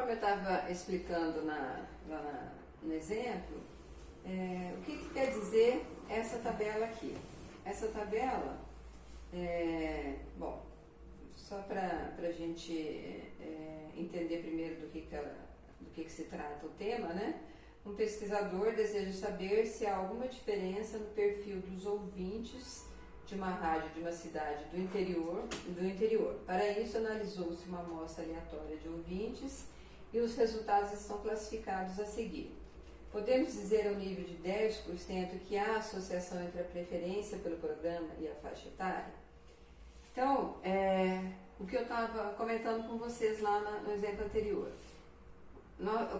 conforme eu estava explicando no exemplo, o que quer dizer essa tabela aqui? Essa tabela, bom, só para a gente entender primeiro do que se trata o tema, né? Um pesquisador deseja saber se há alguma diferença no perfil dos ouvintes de uma rádio de uma cidade do interior. Para isso, analisou-se uma amostra aleatória de ouvintes e os resultados estão classificados a seguir. Podemos dizer ao nível de 10% que há associação entre a preferência pelo programa e a faixa etária? Então, o que eu estava comentando com vocês lá no exemplo anterior.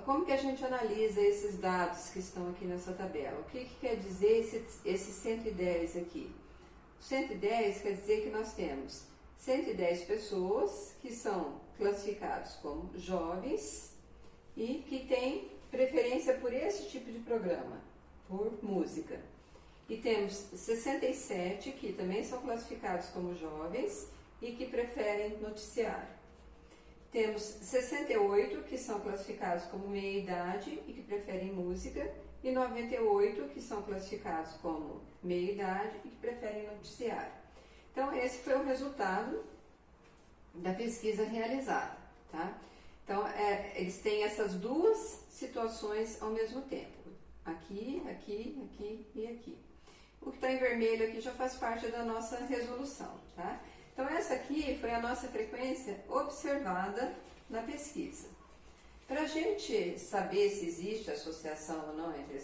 Como que a gente analisa esses dados que estão aqui nessa tabela? O que quer dizer esse 110 aqui? 110 quer dizer que nós temos 110 pessoas que são classificados como jovens e que têm preferência por esse tipo de programa, por música. E temos 67 que também são classificados como jovens e que preferem noticiário. Temos 68 que são classificados como meia-idade e que preferem música, e 98 que são classificados como meia-idade e que preferem noticiário. Então, esse foi o resultado da pesquisa realizada, tá? Então, eles têm essas duas situações ao mesmo tempo. Aqui, aqui, aqui e aqui. O que está em vermelho aqui já faz parte da nossa resolução, tá? Então, essa aqui foi a nossa frequência observada na pesquisa. Para a gente saber se existe associação ou não entre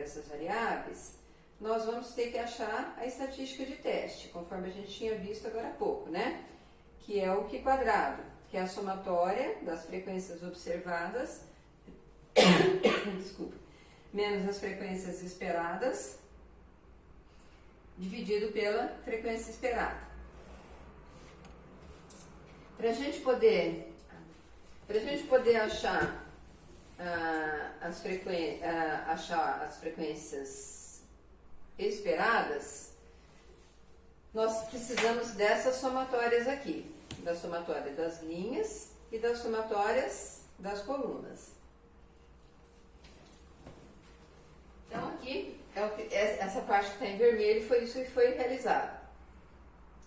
essas variáveis, nós vamos ter que achar a estatística de teste, conforme a gente tinha visto agora há pouco, né? Que é o Q quadrado, que é a somatória das frequências observadas, desculpa, menos as frequências esperadas, dividido pela frequência esperada. Para a gente poder achar as frequências esperadas, nós precisamos dessas somatórias aqui, da somatória das linhas e das somatórias das colunas. Então aqui, essa parte que está em vermelho foi isso que foi realizado.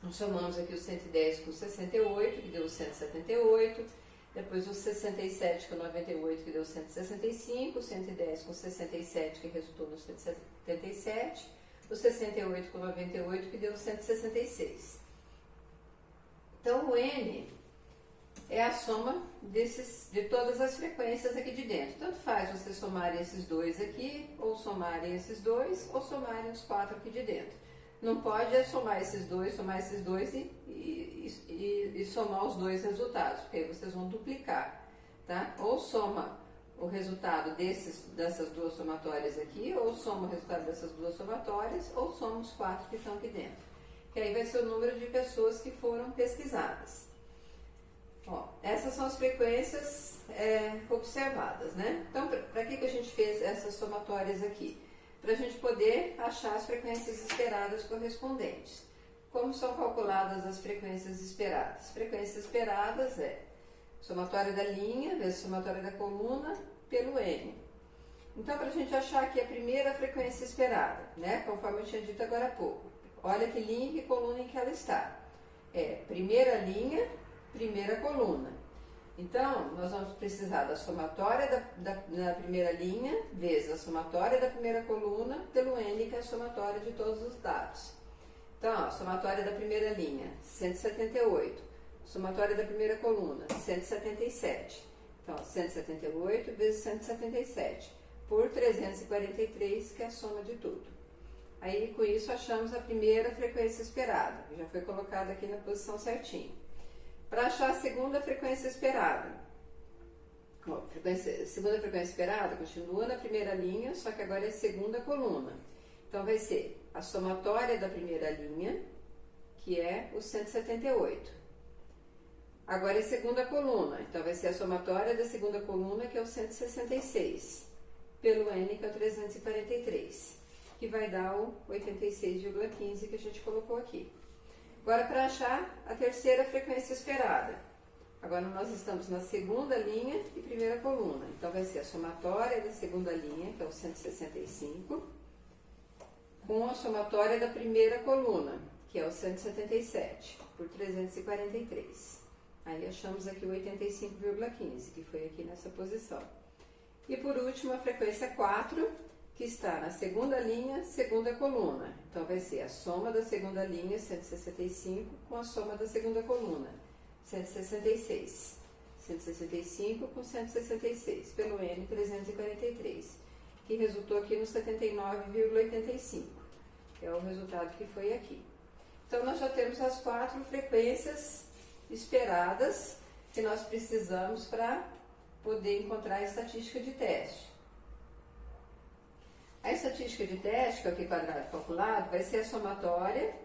Nós somamos aqui os 110 com 68, que deu 178, depois os 67 com 98, que deu 165, o 110 com 67, que resultou no 177, o 68 com 98, que deu 166. Então, o N é a soma de todas as frequências aqui de dentro. Tanto faz você somarem esses dois aqui, ou somarem esses dois, ou somarem os 4 aqui de dentro. Não pode somar esses dois e somar os dois resultados, porque aí vocês vão duplicar, tá? Ou soma o resultado dessas duas somatórias aqui, ou soma o resultado dessas duas somatórias, ou soma os 4 que estão aqui dentro. Que aí vai ser o número de pessoas que foram pesquisadas. Ó, essas são as frequências observadas, né? Então, para que a gente fez essas somatórias aqui? Para a gente poder achar as frequências esperadas correspondentes. Como são calculadas as frequências esperadas? Frequências esperadas somatória da linha vezes somatória da coluna pelo N. Então, para a gente achar aqui a primeira frequência esperada, né? Conforme eu tinha dito agora há pouco. Olha que linha e que coluna em que ela está. Primeira linha, primeira coluna. Então, nós vamos precisar da somatória da primeira linha vezes a somatória da primeira coluna pelo N, que é a somatória de todos os dados. Então, a somatória da primeira linha, 178. Somatória da primeira coluna, 177. Então, 178 vezes 177 por 343, que é a soma de tudo. Aí, com isso, achamos a primeira frequência esperada, que já foi colocada aqui na posição certinha. Para achar a segunda frequência esperada. Segunda frequência esperada continua na primeira linha, só que agora é segunda coluna. Então, vai ser a somatória da primeira linha, que é o 178. Agora é segunda coluna, então vai ser a somatória da segunda coluna, que é o 166, pelo N, que é o 343, que vai dar o 86,15 que a gente colocou aqui. Agora, para achar a terceira frequência esperada, Agora nós estamos na segunda linha e primeira coluna. Então vai ser a somatória da segunda linha, que é o 165, com a somatória da primeira coluna, que é o 177, por 343. Aí achamos aqui o 85,15, que foi aqui nessa posição. E por último a frequência 4, que está na segunda linha, segunda coluna. Então vai ser a soma da segunda linha, 165, com a soma da segunda coluna, 166. 165 com 166, pelo N 343, que resultou aqui no 79,85. É o resultado que foi aqui. Então nós já temos as 4 frequências esperadas que nós precisamos para poder encontrar a estatística de teste. A estatística de teste, que é o Q quadrado calculado, vai ser a somatória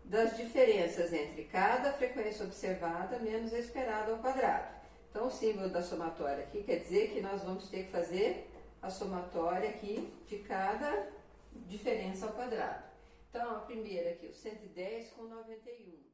das diferenças entre cada frequência observada menos a esperada ao quadrado. Então, o símbolo da somatória aqui quer dizer que nós vamos ter que fazer a somatória aqui de cada diferença ao quadrado. Então, a primeira aqui, o 110 com 91.